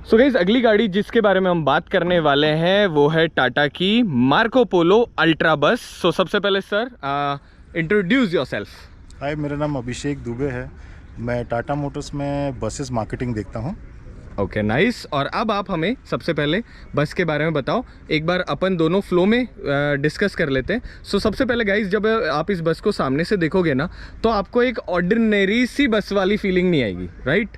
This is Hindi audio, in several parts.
सो गाइस, अगली गाड़ी जिसके बारे में हम बात करने वाले हैं वो है टाटा की मार्को पोलो अल्ट्रा बस। सो सबसे पहले सर इंट्रोड्यूस योरसेल्फ। हाय, मेरा नाम अभिषेक दुबे है। मैं टाटा मोटर्स में बसेस मार्केटिंग देखता हूँ। Okay nice. और अब आप हमें सबसे पहले बस के बारे में बताओ। एक बार अपन दोनों फ्लो में डिस्कस कर लेते हैं। सो सबसे पहले गाइस, जब आप इस बस को सामने से देखोगे ना तो आपको एक ऑर्डिनरी सी बस वाली फीलिंग नहीं आएगी, राइट?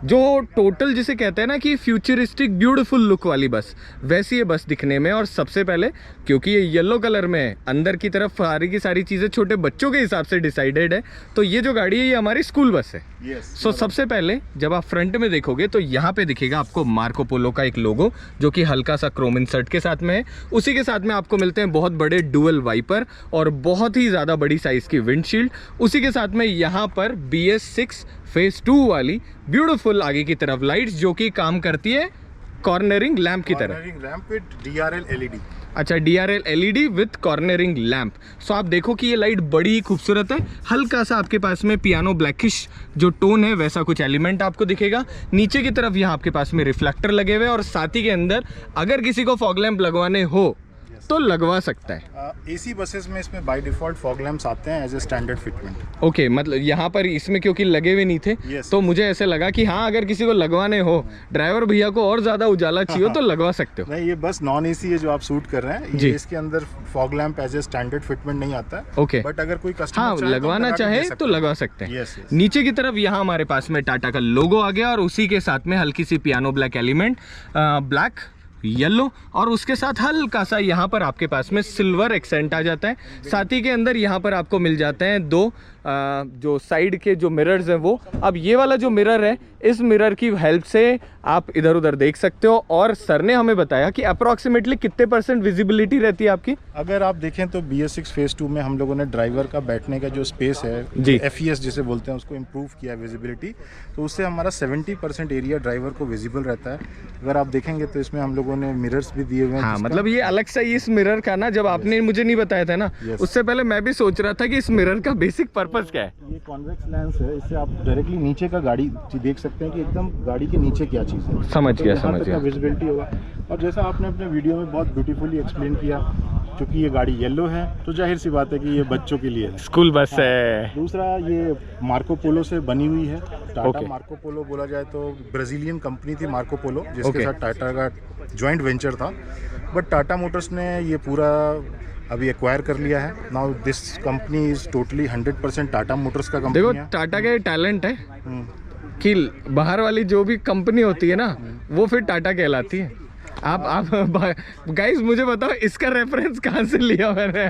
जो टोटल जिसे कहते हैं ना कि फ्यूचरिस्टिक ब्यूटीफुल लुक वाली बस, वैसी ये बस दिखने में। और सबसे पहले क्योंकि ये येलो कलर में है, अंदर की तरफ सारी की सारी चीज़ें छोटे बच्चों के हिसाब से डिसाइडेड है, तो ये जो गाड़ी है ये हमारी स्कूल बस है। सो सबसे पहले जब आप फ्रंट में देखोगे तो यहाँ पे दिखेगा आपको मार्को पोलो का एक लोगो, जो कि हल्का सा क्रोम इंसर्ट के साथ में है। उसी के साथ में आपको मिलते हैं बहुत बड़े डुअल वाइपर और बहुत ही ज़्यादा बड़ी साइज़ की विंडशील्ड। उसी के साथ में यहाँ पर BS6 फेज 2 वाली ब्यूटीफुल आगे की तरफ लाइट्स, जो कि काम करती है कॉर्नरिंग लैंप की तरह। Cornering lamp with DRL LED। अच्छा, DRL LED with cornering lamp. So आप देखो कि ये लाइट बड़ी खूबसूरत है। हल्का सा आपके पास में पियानो ब्लैकिश जो टोन है वैसा कुछ एलिमेंट आपको दिखेगा। नीचे की तरफ यहाँ आपके पास में रिफ्लेक्टर लगे हुए हैं और साथ ही के अंदर अगर किसी को फॉग लैंप लगवाने हो तो लगवा सकता है। AC बसेस में इसमें बाय डिफॉल्ट फॉग लैंप्स आते हैं as a standard fitment. Okay, मतलब यहाँ पर इसमें क्योंकि लगे हुए नहीं थे तो मुझे ऐसे लगा कि हाँ, अगर किसी को लगवाने हो, ड्राइवर भैया को और ज़्यादा उजाला चाहिए तो लगवा सकते हो। नहीं, ये बस नॉन AC है जो आप शूट कर रहे हैं। ये इसके अंदर fog lamp as a standard fitment नहीं आता है। ओके, बट अगर कोई कस्टमर लगवाना चाहे तो लगवा सकते हैं। नीचे की तरफ यहाँ हमारे पास में टाटा का लोगो आ गया और उसी के साथ में हल्की सी piano black element, black yellow, और उसके साथ हल्का सा यहाँ पर आपके पास में सिल्वर एक्सेंट आ जाता है। साथ ही के अंदर यहाँ पर आपको मिल जाते हैं दो जो साइड के जो मिरर्स हैं वो। अब ये वाला जो मिरर है, इस मिरर की हेल्प से आप इधर उधर देख सकते हो। और सर ने हमें बताया कि अप्रॉक्सीमेटली कितने % विजिबिलिटी रहती है आपकी? अगर आप देखें तो BS6 फेज 2 में हम लोगों ने ड्राइवर का बैठने का जो स्पेस है जी, FES जिसे बोलते हैं, उसको इम्प्रूव किया विजिबिलिटी। तो उससे हमारा 70% एरिया ड्राइवर को विजिबल रहता है। अगर आप देखेंगे तो इसमें हम लोगों ने मिरर्स भी दिए हुए हैं। हाँ, मतलब ये अलग सा इस मिरर का ना, जब आपने मुझे नहीं बताया था ना, उससे पहले मैं भी सोच रहा था कि इस मिरर का बेसिक पर्पस क्या है। ये कॉन्वेक्स लेंस है, इससे आप डायरेक्टली नीचे का गाड़ी देख सकते हैं कि एकदम गाड़ी के नीचे क्या चीज़ है। समझ गया। विजिबिलिटी होगा। और जैसा आपने अपने वीडियो में बहुत ब्यूटीफुली एक्सप्लेन किया, क्योंकि ये गाड़ी येलो है तो जाहिर सी बात है कि ये बच्चों के लिए है, स्कूल बस है। दूसरा, ये मार्को पोलो से बनी हुई है। टाटा मार्को पोलो बोला जाए तो ब्राजीलियन कंपनी थी मार्को पोलो, जिसके साथ टाटा का जॉइंट वेंचर था। बट टाटा मोटर्स ने ये पूरा अभी एक्वायर कर लिया है। Now this company is totally 100% Tata Motors का कंपनी है। देखो, टाटा का टैलेंट है कि बाहर वाली जो भी कंपनी होती है ना, वो फिर टाटा कहलाती है। आप गाइस मुझे बताओ, इसका रेफरेंस कहाँ से लिया मैंने?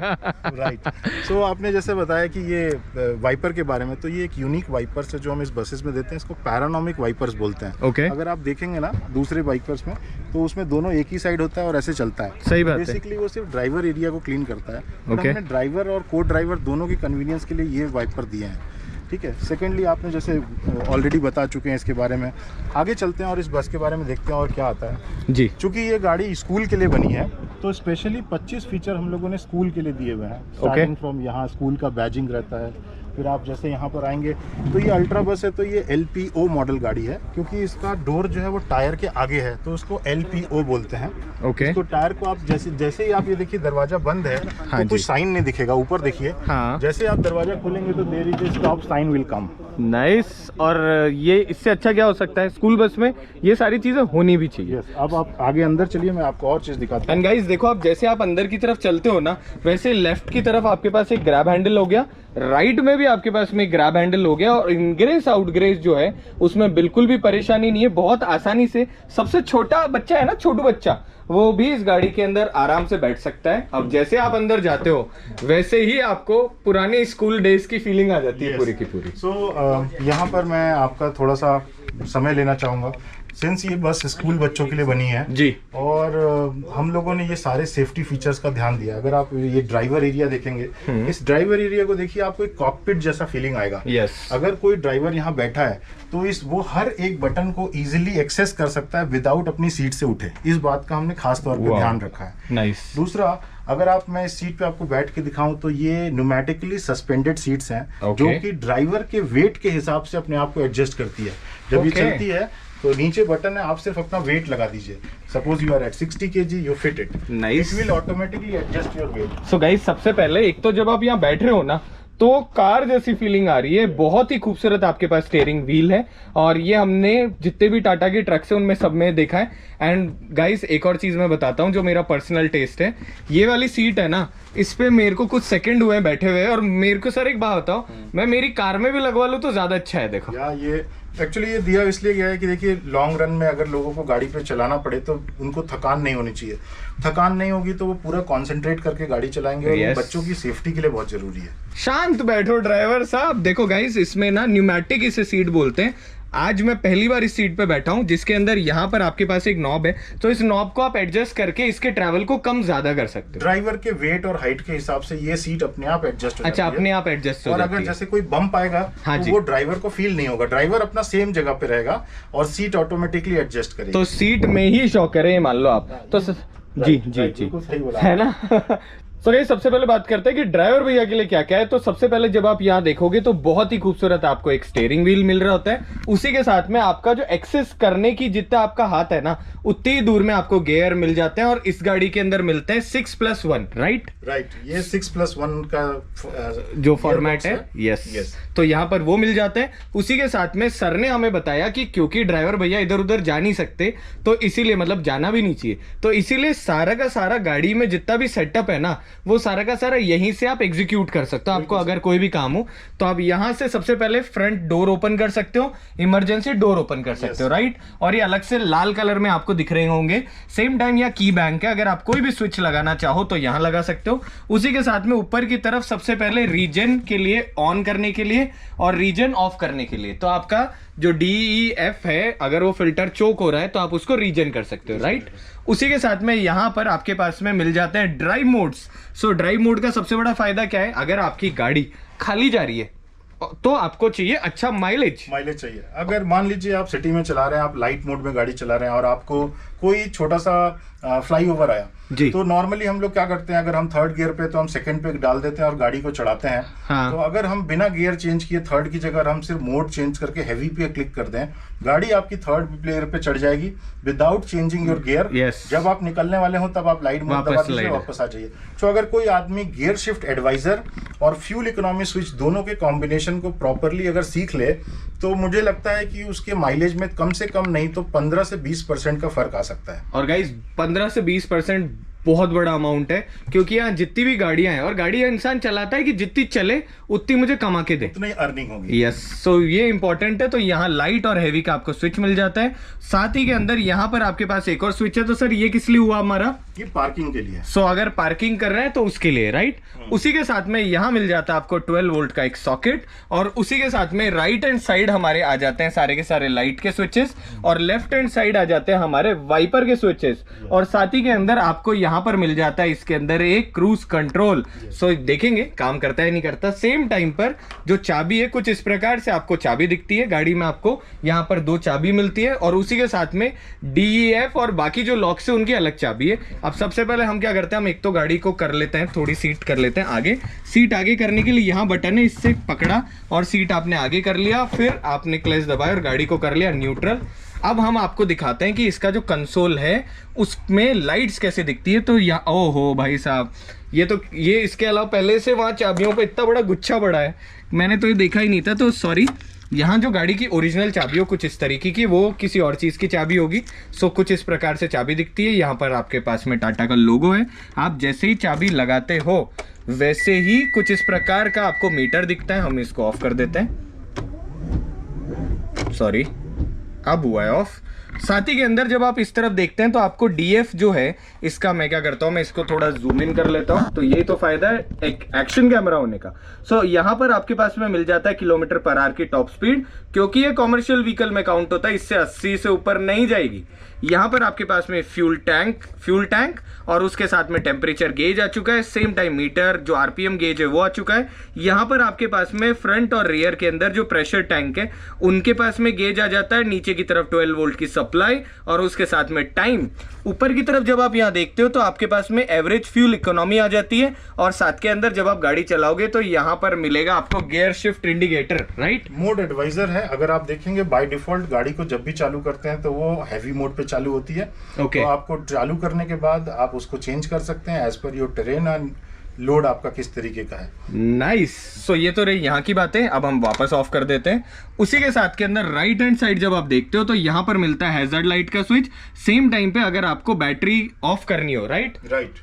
राइट। सो आपने जैसे बताया कि ये वाइपर के बारे में, तो ये एक यूनिक वाइपर्स है जो हम इस बसेस में देते हैं। इसको पैरानोमिक वाइपर्स बोलते हैं। ओके। अगर आप देखेंगे ना दूसरे वाइपर्स में, तो उसमें दोनों एक ही साइड होता है और ऐसे चलता है। सही बात है। बेसिकली वो सिर्फ ड्राइवर एरिया को क्लीन करता है। हमने ड्राइवर और को ड्राइवर दोनों की कन्वीनियंस के लिए ये वाइपर दिए हैं। ठीक है। सेकेंडली, आपने जैसे ऑलरेडी बता चुके हैं इसके बारे में, आगे चलते हैं और इस बस के बारे में देखते हैं और क्या आता है जी। चूँकि ये गाड़ी स्कूल के लिए बनी है तो स्पेशली 25 फीचर हम लोगों ने स्कूल के लिए दिए हुए हैं। स्टार्टिंग फ्रॉम यहाँ स्कूल का बैजिंग रहता है। फिर आप जैसे यहाँ पर आएंगे तो ये अल्ट्रा बस है, तो ये LPO मॉडल गाड़ी है, क्योंकि इसका डोर जो है वो टायर के आगे है, तो उसको LPO बोलते हैं। ओके। इसको टायर को आप जैसे ही आप ये देखिए दरवाजा बंद है तो कुछ साइन नहीं दिखेगा, ऊपर देखिए। जैसे आप दरवाजा खोलेंगे तो there is a stop sign will come. Nice. और ये इससे अच्छा क्या हो सकता है? स्कूल बस में ये सारी चीजें होनी भी चाहिए। अब आप आगे अंदर चलिए, मैं आपको और चीज दिखाता हूँ। एंड गाइस देखो, आप जैसे आप अंदर की तरफ चलते हो ना, वैसे लेफ्ट की तरफ आपके पास एक ग्रैब हैंडल हो गया, राइट में भी आपके पास में ग्रैब हैंडल हो गया, और इनग्रेस आउटग्रेस जो है उसमें बिल्कुल भी परेशानी नहीं है। बहुत आसानी से सबसे छोटा बच्चा है ना, छोटू बच्चा, वो भी इस गाड़ी के अंदर आराम से बैठ सकता है। अब जैसे आप अंदर जाते हो वैसे ही आपको पुराने स्कूल डेज की फीलिंग आ जाती है पूरी की पूरी। यहाँ पर मैं आपका थोड़ा सा समय लेना चाहूँगा। सिंस ये बस स्कूल बच्चों के लिए बनी है जी, और हम लोगों ने ये सारे सेफ्टी फीचर्स का ध्यान दिया। अगर आप ये ड्राइवर एरिया देखेंगे, इस ड्राइवर एरिया को देखिए, आपको एक कॉकपिट जैसा फीलिंग आएगा। अगर कोई ड्राइवर यहाँ बैठा है तो वो हर एक बटन को इजीली एक्सेस कर सकता है विदाउट अपनी सीट से उठे। इस बात का हमने खास तौर पे ध्यान रखा है। नाइस। दूसरा, अगर आप मैं इस सीट पे आपको बैठ के दिखाऊं तो ये न्यूमेटिकली सस्पेंडेड सीट्स हैं, जो कि ड्राइवर के वेट के हिसाब से अपने आप को एडजस्ट करती है। जब ये Okay. चलती है तो नीचे बटन है, आप सिर्फ अपना वेट लगा दीजिए। Suppose you are at 60 kg, you fit it, Nice. It will automatically adjust your weight. So guys सबसे पहले एक तो जब आप यहाँ बैठ रहे हो ना तो कार जैसी फीलिंग आ रही है, बहुत ही खूबसूरत आपके पास स्टीयरिंग व्हील है और ये हमने जितने भी टाटा के ट्रक्स है उनमें सब में देखा है। एंड गाइस एक और चीज मैं बताता हूँ जो मेरा पर्सनल टेस्ट है, ये वाली सीट है ना, इस पे मेरे को कुछ सेकंड हुए हैं बैठे हुए और मेरे को सर एक बात बताओ, मैं मेरी कार में भी लगवा लूँ तो ज्यादा अच्छा है। देखो या ये एक्चुअली ये दिया इसलिए गया है कि देखिए लॉन्ग रन में अगर लोगों को गाड़ी पे चलाना पड़े तो उनको थकान नहीं होनी चाहिए। थकान नहीं होगी तो वो पूरा कंसंट्रेट करके गाड़ी चलाएंगे और Yes. बच्चों की सेफ्टी के लिए बहुत जरूरी है। शांत बैठो ड्राइवर साहब। देखो गाइस इसमें ना न्यूमेटिक इसे सीट बोलते हैं। आज मैं पहली बार इस सीट पे बैठा हूं जिसके अंदर यहाँ पर आपके पास एक नॉब है, तो इस नॉब को आप एडजस्ट करके इसके ट्रैवल को कम ज्यादा कर सकते हो। ड्राइवर के वेट और हाइट के हिसाब से ये सीट अपने आप एडजस्ट हो अच्छा जाती अपने है। आप एडजस्ट हो और जाती अगर है। जैसे कोई बम्प आएगा हाँ तो जी। वो ड्राइवर को फील नहीं होगा, ड्राइवर अपना सेम जगह पे रहेगा और सीट ऑटोमेटिकली एडजस्ट करेगी। तो सीट में ही शॉक करे मान लो आप तो जी जी जी बिल्कुल सही बोला है ना। तो गाइस सबसे पहले बात करते हैं कि ड्राइवर भैया के लिए क्या क्या है। तो सबसे पहले जब आप यहाँ देखोगे तो बहुत ही खूबसूरत आपको एक स्टीयरिंग व्हील मिल रहा होता है, उसी के साथ में आपका जो एक्सेस करने की जितना आपका हाथ है ना उतनी ही दूर में आपको गियर मिल जाते हैं और इस गाड़ी के अंदर मिलते हैं 6+1 राइट। ये 6+1 का जो फॉर्मेट है Yes. यस तो यहाँ पर वो मिल जाते हैं। उसी के साथ में सर ने हमें बताया कि क्योंकि ड्राइवर भैया इधर उधर जा नहीं सकते तो इसीलिए मतलब जाना भी नहीं चाहिए, तो इसीलिए सारा का सारा गाड़ी में जितना भी सेटअप है ना वो सारा का सारा यहीं से आप एग्जीक्यूट कर सकते हो। आपको अगर कोई भी काम हो तो आप यहाँ से सबसे पहले फ्रंट डोर ओपन कर सकते हो, इमरजेंसी डोर ओपन कर सकते हो राइट। और ये अलग से लाल कलर में आपको दिख रहे होंगे। सेम टाइम यहाँ की बैंक है, अगर आप कोई भी स्विच लगाना चाहो तो यहाँ लगा सकते हो। उसी के साथ में ऊपर की तरफ सबसे पहले रीजन के लिए ऑन करने के लिए और रीजन ऑफ करने के लिए, तो आपका जो DEF है अगर वो फिल्टर चोक हो रहा है तो आप उसको रीजन कर सकते हो राइट। उसी के साथ में यहाँ पर आपके पास में मिल जाते हैं ड्राइव मोड्स। सो ड्राइव मोड का सबसे बड़ा फायदा क्या है, अगर आपकी गाड़ी खाली जा रही है तो आपको चाहिए अच्छा माइलेज चाहिए। अगर मान लीजिए आप सिटी में चला रहे हैं, आप लाइट मोड में गाड़ी चला रहे हैं और आपको कोई छोटा सा फ्लाईओवर आया जी। तो नॉर्मली हम लोग क्या करते हैं, अगर हम थर्ड गियर पे तो हम सेकंड पे डाल देते हैं और गाड़ी को चढ़ाते हैं। हाँ। तो अगर हम बिना गियर चेंज किए थर्ड की जगह हम सिर्फ मोड चेंज करके हैवी पे क्लिक कर दें, गाड़ी आपकी थर्ड गियर पे चढ़ जाएगी without changing your gear. Yes. जब आप निकलने वाले हो तब आप लाइट मोड दबा दीजिए, वापस आ जाइए। तो अगर कोई आदमी गियर शिफ्ट एडवाइजर और फ्यूल इकोनॉमी स्विच दोनों के कॉम्बिनेशन को प्रॉपरली अगर सीख ले तो मुझे लगता है कि उसके माइलेज में कम से कम नहीं तो 15 से 20% का फर्क आ सकता है। और गाइस 15 से 20% बहुत बड़ा अमाउंट है, क्योंकि यहाँ जितनी भी गाड़ियां हैं और गाड़ी इंसान चलाता है कि जितनी चले उतनी मुझे कमा के दे, उतनी अर्निंग होगी। यस सो ये इंपॉर्टेंट है। तो यहाँ लाइट और हैवी का आपको स्विच मिल जाता है। साथ ही के अंदर यहाँ पर आपके पास एक और स्विच है। तो सर ये किस लिए हुआ हमारा, ये पार्किंग के लिए। सो अगर पार्किंग कर रहे हैं तो उसके लिए राइट। उसी के साथ में यहाँ मिल जाता है आपको 12 वोल्ट का एक सॉकेट और उसी के साथ में राइट हैंड साइड हमारे आ जाते हैं सारे के सारे लाइट के स्विचेस और लेफ्ट हैंड साइड आ जाते हैं हमारे वाइपर के स्विचेस और साथ ही के अंदर आपको यहाँ पर मिल जाता है इसके अंदर एक क्रूज कंट्रोल। सो देखेंगे काम करता है नहीं करता। सेम टाइम पर जो चाबी है कुछ इस प्रकार से आपको चाबी दिखती है, गाड़ी में आपको यहाँ पर 2 चाबी मिलती है और उसी के साथ में DEF और बाकी जो लॉक्स है उनकी अलग चाबी है। अब सबसे पहले हम क्या करते हैं, हम एक तो गाड़ी को कर लेते हैं थोड़ी सीट कर लेते हैं आगे। सीट आगे करने के लिए यहाँ बटन है, इससे पकड़ा और सीट आपने आगे कर लिया, फिर आपने क्लच दबाया और गाड़ी को कर लिया न्यूट्रल। अब हम आपको दिखाते हैं कि इसका जो कंसोल है उसमें लाइट्स कैसे दिखती है। तो यहाँ ओहो भाई साहब ये इसके अलावा पहले से वहाँ चाबियों पे इतना बड़ा गुच्छा पड़ा है, मैंने तो ये देखा ही नहीं था, तो सॉरी। यहाँ जो गाड़ी की ओरिजिनल चाबी हो कुछ इस तरीके की, वो किसी और चीज़ की चाबी होगी। सो कुछ इस प्रकार से चाबी दिखती है। यहाँ पर आपके पास में टाटा का लोगो है। आप जैसे ही चाबी लगाते हो वैसे ही कुछ इस प्रकार का आपको मीटर दिखता है। हम इसको ऑफ कर देते हैं, सॉरी अब हुआ है ऑफ। साथ ही के अंदर जब आप इस तरफ देखते हैं तो आपको DF जो है इसका मैं क्या करता हूं, मैं इसको थोड़ा जूम इन कर लेता हूं। तो यही तो फायदा है एक एक्शन कैमरा होने का। सो यहाँ पर आपके पास में मिल जाता है km/h की टॉप स्पीड, क्योंकि ये कॉमर्शियल व्हीकल में काउंट होता है, इससे 80 से ऊपर नहीं जाएगी। यहाँ पर आपके पास में फ्यूल टैंक और उसके साथ में टेम्परेचर गेज आ चुका है। सेम टाइम मीटर जो RPM गेज है वो आ चुका है। यहाँ पर आपके पास में फ्रंट और रियर के अंदर जो प्रेशर टैंक है उनके पास में गेज आ जाता है। नीचे की तरफ 12 वोल्ट की सप्लाई और उसके साथ में टाइम। ऊपर की तरफ जब आप यहाँ देखते हो तो आपके पास में एवरेज फ्यूल इकोनॉमी आ जाती है और साथ के अंदर जब आप गाड़ी चलाओगे तो यहाँ पर मिलेगा आपको gear shift indicator, right. Mode advisor है, अगर आप देखेंगे बाय डिफॉल्ट गाड़ी को जब भी चालू करते हैं तो वो हैवी मोड पे चालू होती है। Okay. तो आपको चालू करने के बाद आप उसको चेंज कर सकते हैं as per your terrain and load आपका किस तरीके का है। नाइस। सो ये तो रही यहाँ की बातें, अब हम वापस ऑफ कर देते हैं। उसी के साथ के अंदर राइट हैंड साइड जब आप देखते हो तो यहाँ पर मिलता है हैजर्ड लाइट का स्विच। सेम टाइम पे अगर आपको बैटरी ऑफ करनी हो, राइट,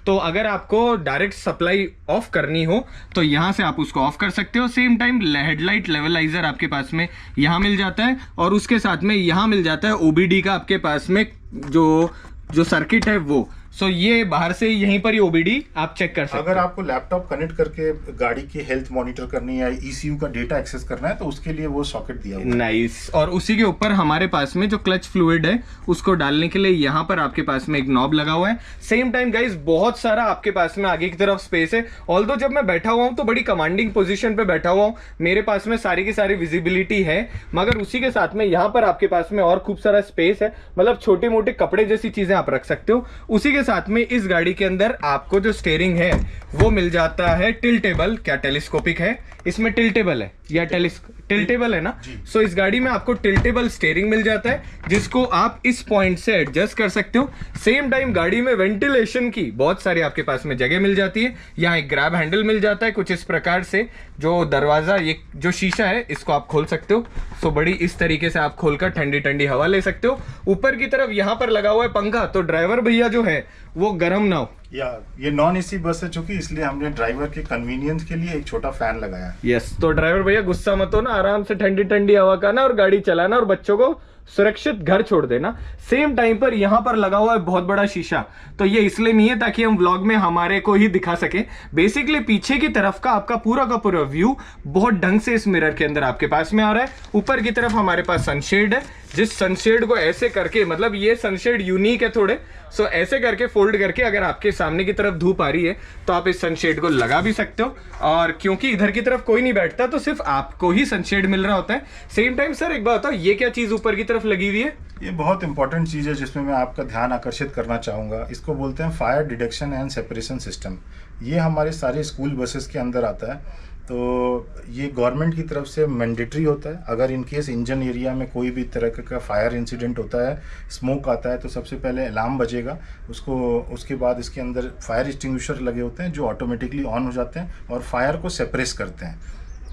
तो अगर आपको डायरेक्ट सप्लाई ऑफ करनी हो तो यहाँ से आप उसको ऑफ कर सकते हो। सेम टाइम हेडलाइट लेवलाइजर आपके पास में यहाँ मिल जाता है और उसके साथ में यहाँ मिल जाता है OBD का आपके पास में जो सर्किट है वो। सो ये बाहर से यहीं पर ही OBD आप चेक कर सकते हैं। अगर आपको लैपटॉप कनेक्ट करके गाड़ी की हेल्थ मॉनिटर करनी है, ECU का डेटा एक्सेस करना है तो उसके लिए वो सॉकेट दिया हुआ है। नाइस। और उसी के ऊपर हमारे पास में जो क्लच फ्लूइड है उसको डालने के लिए यहाँ पर आपके पास में एक नॉब लगा हुआ है। सेम टाइम गाइस बहुत सारा आपके पास में आगे की तरफ स्पेस है। ऑल्दो जब मैं बैठा हुआ हूँ तो बड़ी कमांडिंग पोजीशन पे बैठा हुआ हूँ, मेरे पास में सारी की सारी विजिबिलिटी है, मगर उसी के साथ में यहाँ पर आपके पास में और खूब सारा स्पेस है, मतलब छोटे मोटे कपड़े जैसी चीजें आप रख सकते हो। उसी के साथ में इस गाड़ी के अंदर आपको जो स्टीयरिंग है वो मिल जाता है टिल्टेबल। क्या टेलीस्कोपिक है? इसमें टिल्टेबल है या टिल्टेबल है ना। सो इस गाड़ी में आपको टिल्टेबल स्टीयरिंग मिल जाता है जिसको आप इस पॉइंट से एडजस्ट कर सकते हो। सेम टाइम गाड़ी में वेंटिलेशन की बहुत सारी आपके पास में जगह मिल जाती है। यहाँ एक ग्रैब हैंडल मिल जाता है कुछ इस प्रकार से, जो दरवाजा, ये जो शीशा है इसको आप खोल सकते हो। सो बड़ी इस तरीके से आप खोलकर ठंडी ठंडी हवा ले सकते हो। ऊपर की तरफ यहाँ पर लगा हुआ है पंखा, तो ड्राइवर भैया जो है वो गर्म ना हो। या ये नॉन AC बस है चूंकि, इसलिए हमने ड्राइवर के कन्वीनियंस के लिए एक छोटा फैन लगाया है। यस, तो ड्राइवर भैया गुस्सा मत हो ना, आराम से ठंडी ठंडी हवा का ना और गाड़ी चलाना और बच्चों को सुरक्षित घर छोड़ देना। सेम टाइम पर यहाँ पर लगा हुआ है बहुत बड़ा शीशा, तो ये इसलिए नहीं है ताकि हम व्लॉग में हमारे को ही दिखा सके। बेसिकली पीछे की तरफ का आपका पूरा का पूरा व्यू बहुत ढंग से इस मिरर के अंदर आपके पास में आ रहा है। ऊपर की तरफ हमारे पास सनशेड है, जिस सनशेड को ऐसे करके, मतलब ये सनशेड यूनिक है थोड़े, सो ऐसे करके फोल्ड करके अगर आपके सामने की तरफ धूप आ रही है तो आप इस सनशेड को लगा भी सकते हो। और क्योंकि इधर की तरफ कोई नहीं बैठता तो सिर्फ आपको ही सनशेड मिल रहा होता है। सेम टाइम सर एक बात बताओ, ये क्या चीज ऊपर की तरफ लगी हुई है? ये बहुत इंपॉर्टेंट चीज है जिसमें मैं आपका ध्यान आकर्षित करना चाहूंगा। इसको बोलते हैं fire detection and separation system. ये हमारे सारे स्कूल बसेस के अंदर आता है। तो ये गवर्नमेंट की तरफ से मैंडेटरी होता है। अगर इन केस इंजन एरिया में कोई भी तरह का फायर इंसिडेंट होता है, स्मोक आता है, तो सबसे पहले अलार्म बजेगा उसके बाद इसके अंदर फायर एक्सटिंग्विशर लगे होते हैं जो ऑटोमेटिकली ऑन हो जाते हैं और फायर को सेपरेस करते हैं।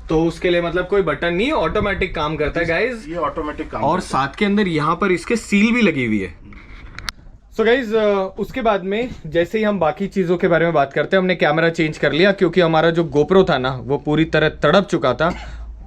तो उसके लिए मतलब कोई बटन नहीं है, ऑटोमेटिक काम करता है गाइज, ये ऑटोमेटिक काम और साथ के अंदर यहाँ पर इसके सील भी लगी हुई है। सो गाइज उसके बाद में जैसे ही हम बाकी चीज़ों के बारे में बात करते हैं, हमने कैमरा चेंज कर लिया क्योंकि हमारा जो गोप्रो था ना वो पूरी तरह तड़प चुका था।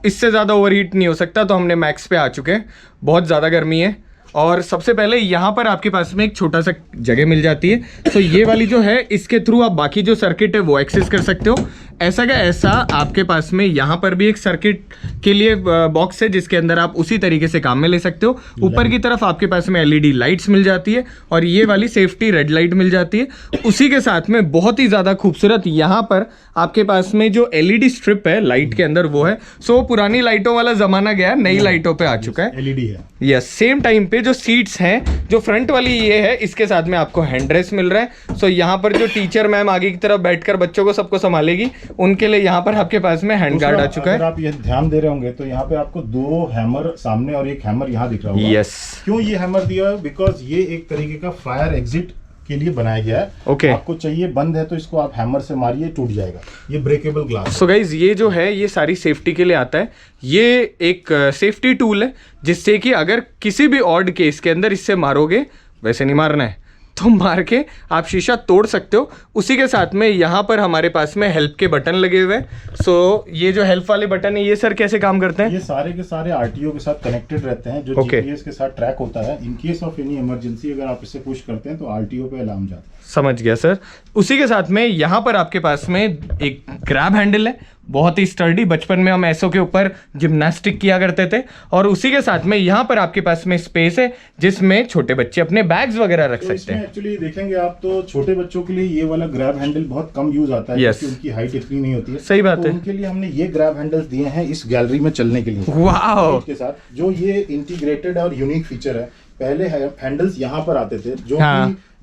इससे ज़्यादा ओवरहीट नहीं हो सकता, तो हमने मैक्स पे आ चुके हैं। बहुत ज़्यादा गर्मी है। और सबसे पहले यहाँ पर आपके पास में एक छोटा सा जगह मिल जाती है। तो ये वाली जो है इसके थ्रू आप बाकी जो सर्किट है वो एक्सेस कर सकते हो। ऐसा क्या ऐसा आपके पास में यहाँ पर भी एक सर्किट के लिए बॉक्स है जिसके अंदर आप उसी तरीके से काम में ले सकते हो। ऊपर की तरफ आपके पास में LED लाइट्स मिल जाती है और ये वाली सेफ्टी रेड लाइट मिल जाती है। उसी के साथ में बहुत ही ज़्यादा खूबसूरत यहाँ पर आपके पास में जो LED स्ट्रिप है लाइट के अंदर वो है। सो पुरानी लाइटों वाला ज़माना गया, नई लाइटों पर आ चुका है। LED है। यस, सेम टाइम पे जो सीट्स हैं, जो फ्रंट वाली ये है, इसके साथ में आपको हैंड रेस्ट मिल रहा है। सो यहाँ पर जो टीचर मैम आगे की तरफ बैठकर बच्चों को सबको संभालेगी, उनके लिए यहाँ पर आपके पास में हैंड गार्ड आ चुका है। अगर आप ये ध्यान दे रहे होंगे तो यहाँ पे आपको 2 हैमर सामने और एक हैमर यहाँ दिख रहा होगा। यस। क्यों ये हैमर दिया है? बिकॉज ये एक तरीके का फायर एग्जिट के लिए बनाया गया है। ओके। आपको चाहिए बंद है तो इसको आप हैमर से मारिए, टूट जाएगा। ये ब्रेकेबल ग्लास। सो गाइज ये जो है ये सारी सेफ्टी के लिए आता है। ये एक सेफ्टी टूल है जिससे कि अगर किसी भी ऑड केस के अंदर इससे मारोगे, वैसे नहीं मारना है, तो मार के आप शीशा तोड़ सकते हो। उसी के साथ में यहाँ पर हमारे पास में हेल्प के बटन लगे हुए हैं। सो ये जो हेल्प वाले बटन है ये सर कैसे काम करते हैं? ये सारे के सारे RTO के साथ कनेक्टेड रहते हैं, जो GPS के साथ ट्रैक होता है। In case of any emergency अगर आप इसे पुश करते हैं तो RTO पे अलार्म जाता है। समझ गया सर। उसी के साथ में यहाँ पर आपके पास में एक ग्रैब हैंडल है, बहुत ही स्टर्डी। बचपन में हम ऐसों के ऊपर जिम्नास्टिक किया करते थे। और उसी के साथ में यहाँ पर आपके पास में स्पेस है जिसमें छोटे बच्चे अपने बैग्स वगैरह रख सकते हैं। एक्चुअली देखेंगे आप तो छोटे बच्चों के लिए ये वाला ग्रैब हैंडल बहुत कम यूज आता है क्योंकि उनकी हाइट इतनी नहीं होती है। सही बात है। उनके लिए हमने ये ग्रैब हैंडल्स दिए हैं इस गैलरी में चलने के लिए। वाओ। के साथ जो ये इंटीग्रेटेड और यूनिक फीचर है पहले हैंडल्स यहाँ पर आते थे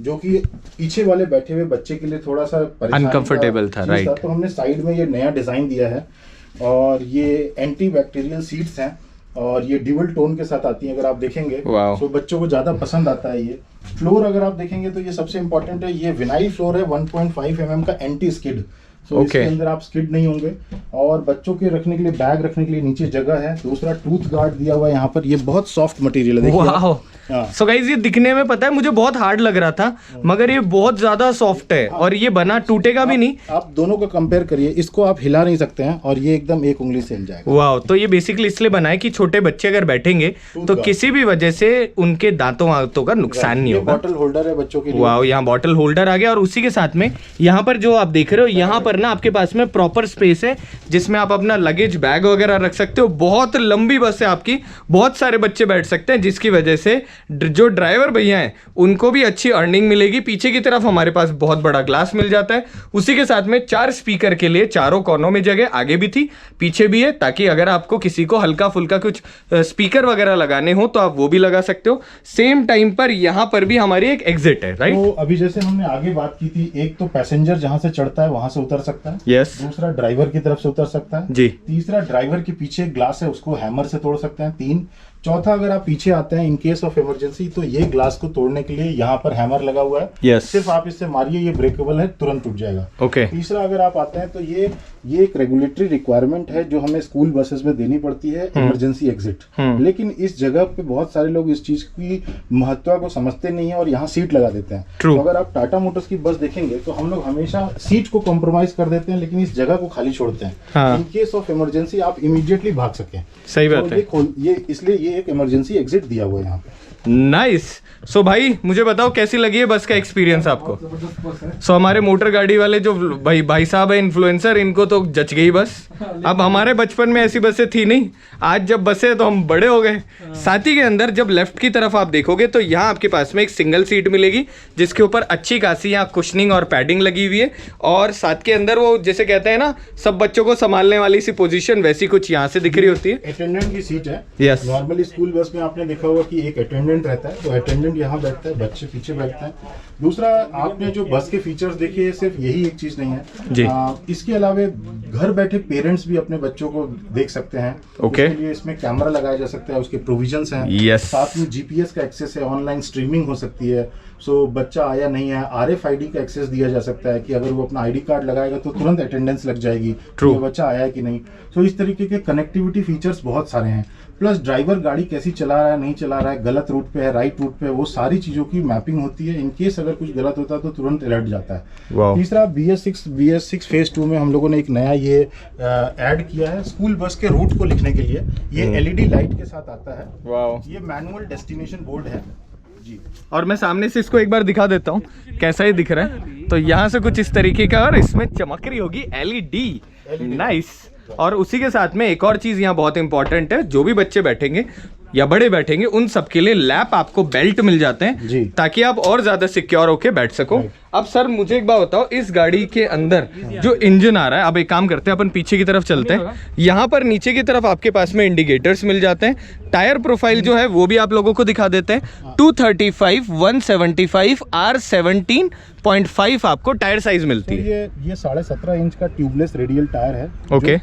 जो कि पीछे वाले बैठे हुए बच्चे के लिए थोड़ा सा अनकंफर्टेबल था, राइट। तो हमने साइड में ये नया डिजाइन दिया है और ये एंटी बैक्टीरियल सीट्स हैं और ये ड्यूअल टोन के साथ आती हैं। अगर आप देखेंगे तो बच्चों को ज्यादा पसंद आता है ये फ्लोर। अगर आप देखेंगे तो ये सबसे इंपॉर्टेंट है, ये विनाइल फ्लोर है 1.5 mm का एंटी स्किड। इसके अंदर आप स्किड नहीं होंगे और बच्चों के रखने के लिए बैग रखने के लिए नीचे जगह है। दूसरा टूथ गार्ड दिया हुआ है यहाँ पर, ये बहुत सॉफ्ट मटेरियल है, देखिए। सो गाइस, ये दिखने में पता है मुझे बहुत हार्ड लग रहा था, मगर ये बहुत ज्यादा सॉफ्ट है और ये बना टूटेगा भी नहीं। आप दोनों को कंपेयर करिए, इसको आप हिला नहीं सकते हैं और ये एकदम एक उंगली से हिल जाएगा। वाह, तो ये बेसिकली इसलिए बना है कि छोटे बच्चे अगर बैठेंगे तो किसी भी वजह से उनके दांतों वांतों का नुकसान नहीं होगा। बॉटल होल्डर है बच्चों के लिए। वाह, यहाँ बॉटल होल्डर आ गया और उसी के साथ में यहाँ पर जो आप देख रहे हो, यहाँ पर ना आपके पास में प्रॉपर स्पेस है जिसमें आप अपना लगेज बैग वगैरह रख सकते हो। बहुत लंबी बस है आपकी, बहुत सारे बच्चे बैठ सकते हैं, जिसकी वजह से जो ड्राइवर भैया हैं उनको भी अच्छी अर्निंग मिलेगी। पीछे की तरफ हमारे पास बहुत बड़ा ग्लास मिल जाता है। उसी के साथ में 4 स्पीकर के लिए चारों कोनों में जगह, आगे भी थी पीछे भी है, ताकि अगर आपको किसी को हल्का फुल्का कुछ स्पीकर वगैरह लगाने हो तो आप वो भी लगा सकते हो। सेम टाइम पर यहाँ पर भी हमारी एक एग्जिट है, राइट। तो अभी जैसे हमने आगे बात की थी, एक तो पैसेंजर जहाँ से चढ़ता है वहां से उतर सकता है, यस। दूसरा ड्राइवर की तरफ से उतर सकता है जी। तीसरा ड्राइवर के पीछे ग्लास है, उसको हैमर से तोड़ सकते हैं। 3 चौथा, अगर आप पीछे आते हैं इन केस ऑफ इमरजेंसी तो ये ग्लास को तोड़ने के लिए यहाँ पर हैमर लगा हुआ है, yes. सिर्फ आप इससे मारिए, ये ब्रेकेबल है, तुरंत टूट जाएगा। okay. तीसरा, अगर आप आते हैं तो ये एक रेगुलेटरी रिक्वायरमेंट है जो हमें स्कूल बसेस में देनी पड़ती है, इमरजेंसी एग्जिट। लेकिन इस जगह पे बहुत सारे लोग इस चीज की महत्व को समझते नहीं है और यहाँ सीट लगा देते हैं। तो अगर आप टाटा मोटर्स की बस देखेंगे तो हम लोग हमेशा सीट को कॉम्प्रोमाइज कर देते हैं, लेकिन इस जगह को खाली छोड़ते हैं इन केस ऑफ इमरजेंसी आप इमीडिएटली भाग सकें। सही बात है, ये इसलिए ये एक इमरजेंसी एग्जिट दिया हुआ है यहाँ पे। नाइस। सो भाई मुझे बताओ कैसी लगी है बस का एक्सपीरियंस आपको। सो हमारे मोटर गाड़ी वाले जो भाई साहब है इन्फ्लुएंसर, इनको तो जच गई बस। अब हमारे बचपन में ऐसी बसें थी नहीं, आज जब बसें तो हम बड़े हो गए। साथ ही के अंदर जब लेफ्ट की तरफ आप देखोगे तो यहाँ आपके पास में एक सिंगल सीट मिलेगी जिसके ऊपर अच्छी खासी यहाँ कुशनिंग और पैडिंग लगी हुई है, और साथ के अंदर वो जैसे कहते हैं ना सब बच्चों को संभालने वाली सी पोजीशन, वैसी कुछ यहाँ से दिख रही होती है। अटेंडेंट की सीट है। यस। नॉर्मली स्कूल बस में आपने देखा होगा कि एक अटेंडेंट रहता है, तो अटेंडेंट यहाँ बैठता है, बच्चे पीछे बैठते हैं। दूसरा, आपने जो बस के फीचर्स देखे सिर्फ यही एक चीज नहीं है जी। इसके अलावा घर बैठे पेरेंट्स भी अपने बच्चों को देख सकते हैं। उसके लिए इसमें कैमरा लगाया जा सकता है, उसके प्रोविजंस हैं। yes. साथ में जीपीएस का एक्सेस है, ऑनलाइन स्ट्रीमिंग हो सकती है। सो बच्चा आया नहीं है, RFID का एक्सेस दिया जा सकता है कि अगर वो अपना ID कार्ड लगाएगा तो तुरंत अटेंडेंस लग जाएगी कि बच्चा आया है कि नहीं। सो इस तरीके के कनेक्टिविटी फीचर्स बहुत सारे हैं। प्लस ड्राइवर गाड़ी कैसी चला रहा है, नहीं चला रहा है, गलत रूट पे है, राइट रूट पे है, वो सारी चीजों की मैपिंग होती है। इनकेस अगर कुछ गलत होता है तो तुरंत अलर्ट जाता है। तीसरा, BS6 फेज 2 में हम लोगों ने एक नया ये ऐड किया है स्कूल बस के रूट को लिखने के लिए। ये LED लाइट के साथ आता है। ये मैनुअल डेस्टिनेशन बोर्ड है जी। और मैं सामने से इसको एक बार दिखा देता हूँ कैसा ही दिख रहा है। तो यहाँ से कुछ इस तरीके का, और इसमें चमक रही होगी LED। नाइस। और उसी के साथ में एक और चीज यहाँ बहुत इंपॉर्टेंट है, जो भी बच्चे बैठेंगे या बड़े बैठेंगे उन सबके लिए लैप आपको बेल्ट मिल जाते हैं ताकि आप और ज्यादा सिक्योर होके बैठ सको। अब सर मुझे एक बात बताओ, इस गाड़ी के अंदर जो इंजन आ रहा है, अब एक काम करते हैं अपन पीछे की तरफ चलते हैं। यहाँ पर नीचे की तरफ आपके पास में इंडिकेटर्स मिल जाते हैं। टायर प्रोफाइल जो है वो भी आप लोगों को दिखा देते हैं। 235, 175, R17.5 आपको टायर साइज मिलती है। ये 17.5 इंच का ट्यूबलेस रेडियल टायर है। ओके।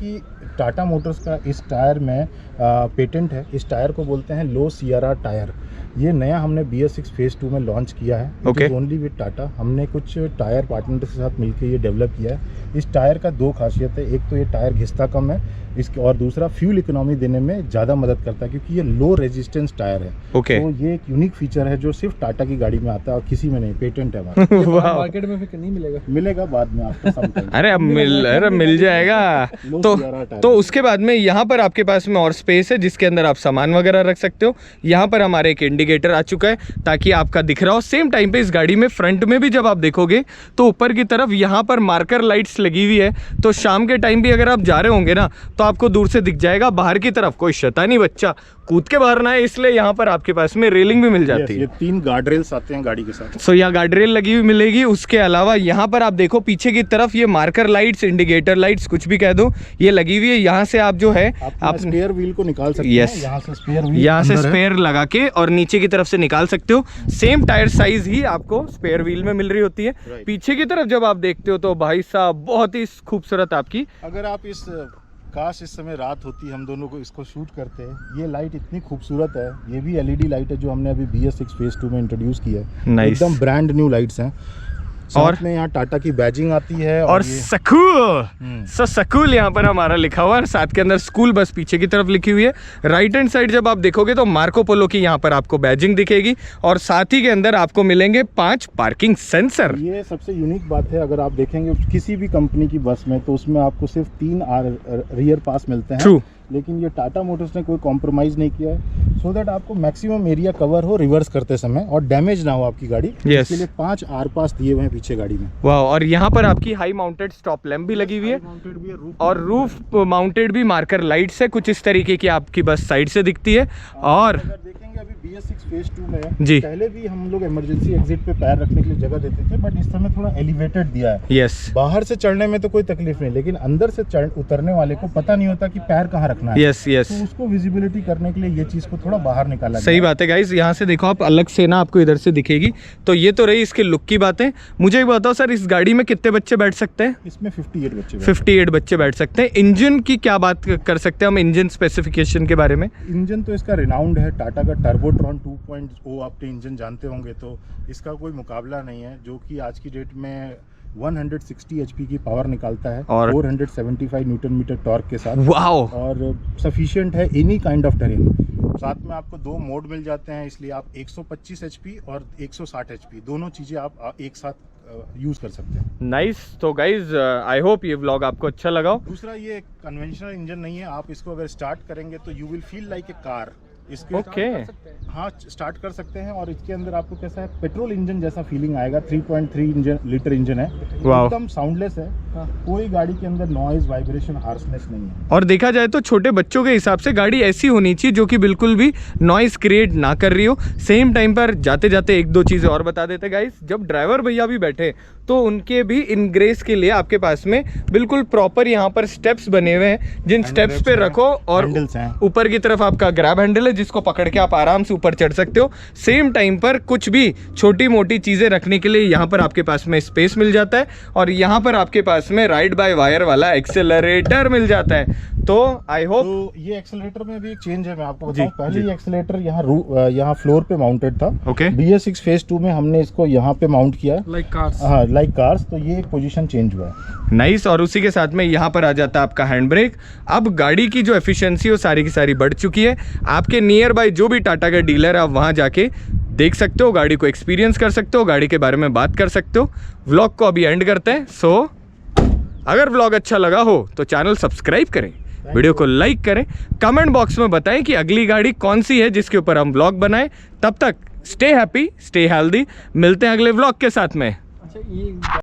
टाटा मोटर्स का इस टायर में पेटेंट है। इस टायर को बोलते हैं लो CRR टायर। ये नया हमने BS6 फेज 2 में लॉन्च किया है। ओके। Only with Tata. हमने कुछ टायर पार्टनर के साथ मिलकर ये डेवलप किया है। इस टायर का 2 खासियत है, एक तो ये टायर घिसता कम है इसके, और दूसरा फ्यूल इकोनॉमी देने में ज़्यादा मदद करता है क्योंकि ये लो रेजिस्टेंस टायर है। ओके। तो ये एक यूनिक फीचर है जो सिर्फ टाटा की गाड़ी में आता है और किसी में नहीं, पेटेंट है हमारा। मार्केट में फिर नहीं मिलेगा? मिलेगा बाद में आपको समटाइम। अरे अब मिल जाएगा। तो उसके बाद में यहाँ पर आपके पास में और स्पेस है जिसके अंदर आप सामान वगैरह रख सकते हो। यहाँ पर हमारे एक इंडिकेटर आ चुका है ताकि आपका दिख रहा हो। सेम टाइम पे इस गाड़ी में फ्रंट में भी जब आप देखोगे तो ऊपर की तरफ यहाँ पर मार्कर लाइट्स लगी हुई है, तो शाम के टाइम भी अगर आप जा रहे होंगे ना तो आपको दूर से दिख जाएगा। बाहर की तरफ कोई शैतानी बच्चा कूद के बाहर ना है, इसलिए यहाँ पर आपके पास में रेलिंग भी मिल जाती है। ये 3 गार्ड रेल्स आते हैं गाड़ी के साथ। सो यहाँ गार्ड रेल लगी हुई मिलेगी। उसके अलावा यहाँ पर आप देखो पीछे की तरफ ये मार्कर लाइट्स, इंडिकेटर लाइट्स, कुछ भी कह दो, ये लगी हुई है। यहाँ से आप जो है आप स्पेयर व्हील को निकाल सकते हैं। यहाँ से स्पेयर लगा के, और नीचे नीचे की तरफ से निकाल सकते हो। सेम टायर साइज ही आपको स्पेयर व्हील में मिल रही होती है। पीछे की तरफ जब आप देखते हो तो भाई साहब बहुत ही खूबसूरत आपकी, अगर आप इस समय रात होती है, हम दोनों को इसको शूट करते हैं, ये लाइट इतनी खूबसूरत है। ये भी एलईडी लाइट है जो हमने अभी BS6 फेज 2 में इंट्रोड्यूस की है। एकदम ब्रांड न्यू लाइट्स हैं। और में यहाँ टाटा की बैजिंग आती है और सकूल सकूल यहाँ पर हमारा लिखा हुआ है। साथ के अंदर स्कूल बस पीछे की तरफ लिखी हुई है। राइट हैंड साइड जब आप देखोगे तो मार्को पोलो की यहाँ पर आपको बैजिंग दिखेगी और साथ ही के अंदर आपको मिलेंगे 5 पार्किंग सेंसर। ये सबसे यूनिक बात है। अगर आप देखेंगे किसी भी कंपनी की बस में तो उसमें आपको सिर्फ 3 रियर पास मिलते हैं। ट्रू। लेकिन ये टाटा मोटर्स ने कोई कॉम्प्रोमाइज़ नहीं किया है, सो दैट आपको मैक्सिमम एरिया कवर हो रिवर्स करते समय और डैमेज ना हो आपकी गाड़ी। इसके लिए 5 आर पास दिए हुए हैं पीछे गाड़ी में। वाह। और यहाँ पर आपकी हाई माउंटेड स्टॉप लैंप भी लगी हुई है और रूफ माउंटेड भी मार्कर लाइट्स है कुछ इस तरीके की आपकी बस साइड से दिखती है। और अगर देखेंगे अभी BS6 फेज 2 में जी पहले भी हम लोग इमरजेंसी एग्जिट पे पैर रखने के लिए जगह देते थे, बट इस समय थोड़ा एलिवेटेड दिया है। यस। बाहर से चढ़ने में तो कोई तकलीफ नहीं, लेकिन अंदर से उतरने वाले को पता नहीं होता कि पैर कहाँ रखना है। Yes yes. तो उसको विजिबिलिटी करने के लिए ये चीज को थोड़ा बाहर निकाला। सही बात है गाइस। यहाँ से देखो आप अलग से ना आपको इधर से दिखेगी। तो ये तो रही इसके लुक की बातें। मुझे एक बताओ सर, इस गाड़ी में कितने बच्चे बैठ सकते हैं? इसमें 58 बच्चे बैठ सकते हैं। इंजन की क्या बात कर सकते हैं हम इंजन स्पेसिफिकेशन के बारे में? इंजन तो इसका रिनाउंड है, टाटा का टर्बोट्रॉन 2.0 आपके इंजन जानते होंगे, तो इसका कोई मुकाबला नहीं है, जो कि आज की डेट में 160 HP की पावर निकालता है और 475 न्यूटन मीटर टॉर्क के साथ। वाओ। और सफिशिएंट है एनी काइंड ऑफ टेरेन। साथ में आपको 2 मोड मिल जाते हैं, इसलिए आप 125 HP और 160 HP दोनों चीज़ें आप एक साथ यूज़ कर सकते हैं। नाइस। तो गाइज आई होप ये व्लॉग आपको अच्छा लगा हो। दूसरा, ये कन्वेंशनल इंजन नहीं है। आप इसको अगर स्टार्ट करेंगे तो you will feel like a car. इसके हाँ स्टार्ट कर सकते हैं। और इसके अंदर आपको कैसा है, पेट्रोल इंजन जैसा फीलिंग आएगा। 3.3 लीटर इंजन है, एकदम साउंडलेस है। कोई गाड़ी के अंदर नॉइज, वाइब्रेशन, हार्शनेस नहीं है। और देखा जाए तो छोटे बच्चों के हिसाब से गाड़ी ऐसी होनी चाहिए जो कि बिल्कुल भी नॉइज क्रिएट ना कर रही हो। सेम टाइम पर जाते जाते 1-2 चीज़ें और बता देते गाइस। जब ड्राइवर भैया भी बैठे तो उनके भी इनग्रेस के लिए आपके पास में बिल्कुल प्रॉपर यहाँ पर स्टेप्स बने हुए हैं, जिन स्टेप्स पे रखो और ऊपर की तरफ आपका ग्रैब हैंडल है जिसको पकड़ के आप आराम से ऊपर चढ़ सकते हो। सेम टाइम पर कुछ भी छोटी मोटी चीज़ें रखने के लिए यहाँ पर आपके पास में स्पेस मिल जाता है और यहाँ पर आपके पास में राइड बाय वायर वाला एक्सेलरेटर मिल जाता है। तो आई होप तो ये एक्सेलरेटर में भी एक चेंज है, मैं आपको बताऊं। पहले ये एक्सेलरेटर यहाँ फ्लोर पे माउंटेड था। ओके। BS6 फेज 2 में हमने इसको यहाँ पे माउंट किया, लाइक कार्स। हाँ लाइक कार्स। तो ये एक पोजीशन चेंज हुआ है। नाइस। और उसी के साथ में यहाँ पर आ जाता है आपका हैंड ब्रेक। अब गाड़ी की जो एफिशिएंसी वो सारी की सारी बढ़ चुकी है। आपके नियर बाय जो भी टाटा का डीलर है आप वहाँ जाके देख सकते हो, गाड़ी को एक्सपीरियंस कर सकते हो, गाड़ी के बारे में बात कर सकते हो। व्लॉग को अभी एंड करते हैं। सो अगर व्लॉग अच्छा लगा हो तो चैनल सब्सक्राइब करें, वीडियो को लाइक करें, कमेंट बॉक्स में बताएं कि अगली गाड़ी कौन सी है जिसके ऊपर हम व्लॉग बनाएं। तब तक स्टे हैप्पी, स्टे हेल्दी। मिलते हैं अगले व्लॉग के साथ में। अच्छा ये